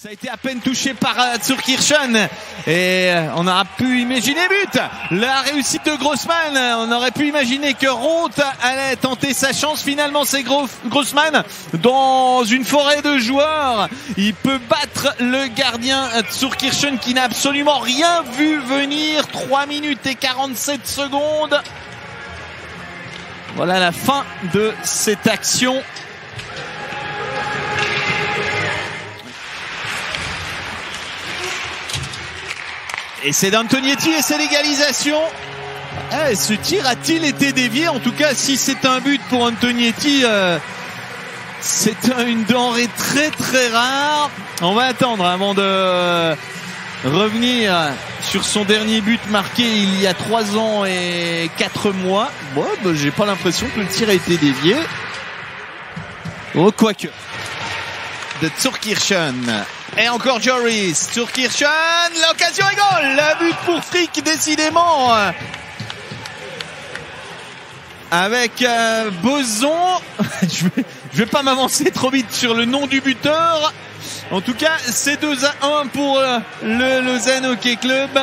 Ça a été à peine touché par Zurkirchen et on aura pu imaginer but. La réussite de Grossman, on aurait pu imaginer que Roth allait tenter sa chance. Finalement c'est Grossman dans une forêt de joueurs. Il peut battre le gardien Zurkirchen qui n'a absolument rien vu venir. 3 minutes et 47 secondes. Voilà la fin de cette action. Et c'est d'Antonietti et c'est l'égalisation. Ce tir a-t-il été dévié? En tout cas, si c'est un but pour Antonietti, c'est une denrée très très rare. On va attendre avant de revenir sur son dernier but marqué il y a 3 ans et 4 mois. Bon, j'ai pas l'impression que le tir a été dévié. Oh, quoique. De Zurkirchen. Et encore Joris, Zurkirchen, l'occasion est goal. Le but pour Frick, décidément. Avec Boson. Je vais pas m'avancer trop vite sur le nom du buteur. En tout cas, c'est 2-1 pour le Lausanne Hockey Club.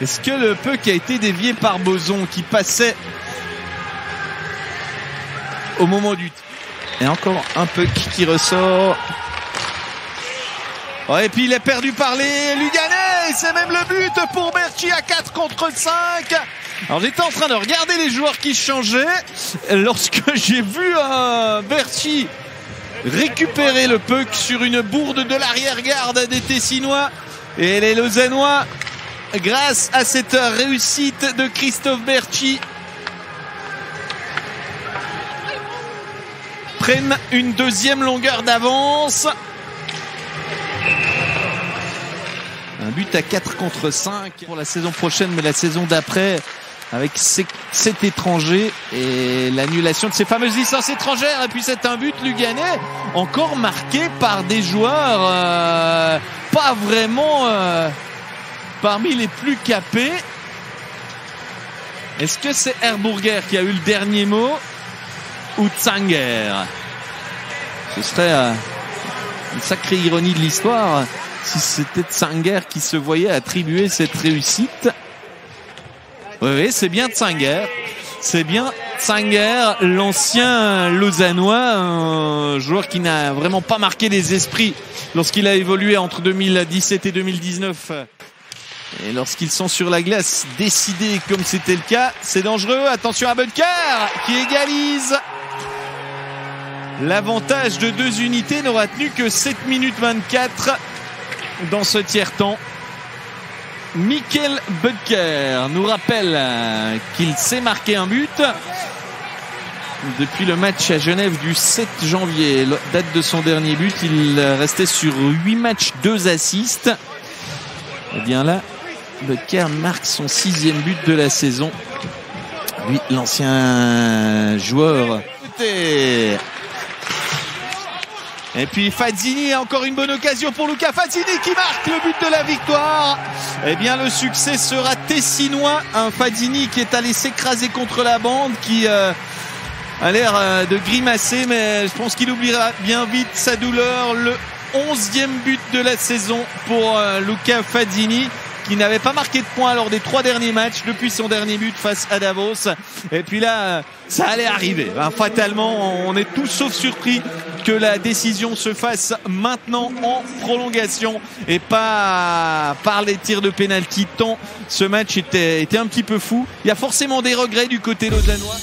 Est-ce que le puck a été dévié par Boson qui passait au moment du tir? Et encore un puck qui ressort. Ouais, et puis il est perdu par les Luganais. C'est même le but pour Berchi à 4 contre 5. Alors j'étais en train de regarder les joueurs qui changeaient lorsque j'ai vu Berchi récupérer le puck sur une bourde de l'arrière-garde des Tessinois. Et les Lausannois, grâce à cette réussite de Christophe Berchi, prennent une deuxième longueur d'avance. Un but à 4 contre 5 pour la saison prochaine, mais la saison d'après avec 7 étrangers et l'annulation de ces fameuses licences étrangères. Et puis c'est un but luganais encore marqué par des joueurs pas vraiment parmi les plus capés. Est-ce que c'est Herburger qui a eu le dernier mot ou Tsanger? Ce serait une sacrée ironie de l'histoire si c'était Tsanger qui se voyait attribuer cette réussite. Oui, c'est bien Tsanger. C'est bien Tsanger, l'ancien Lausannois, un joueur qui n'a vraiment pas marqué les esprits lorsqu'il a évolué entre 2017 et 2019. Et lorsqu'ils sont sur la glace, décidés comme c'était le cas, c'est dangereux. Attention à Butker qui égalise. L'avantage de 2 unités n'aura tenu que 7 minutes 24 dans ce tiers-temps. Mikkel Butker nous rappelle qu'il s'est marqué un but depuis le match à Genève du 7 janvier, date de son dernier but. Il restait sur 8 matchs, 2 assists. Et bien là, Butker marque son 6e but de la saison. Lui, l'ancien joueur. Et puis Fazzini, encore une bonne occasion pour Luca Fazzini qui marque le but de la victoire. Eh bien le succès sera tessinois. Un Fazzini qui est allé s'écraser contre la bande, qui a l'air de grimacer, mais je pense qu'il oubliera bien vite sa douleur. Le 11e but de la saison pour Luca Fazzini, qui n'avait pas marqué de points lors des 3 derniers matchs depuis son dernier but face à Davos. Et puis là, ça allait arriver. Fatalement, on est tous sauf surpris que la décision se fasse maintenant en prolongation et pas par les tirs de pénalty, tant ce match était un petit peu fou. Il y a forcément des regrets du côté lausannois.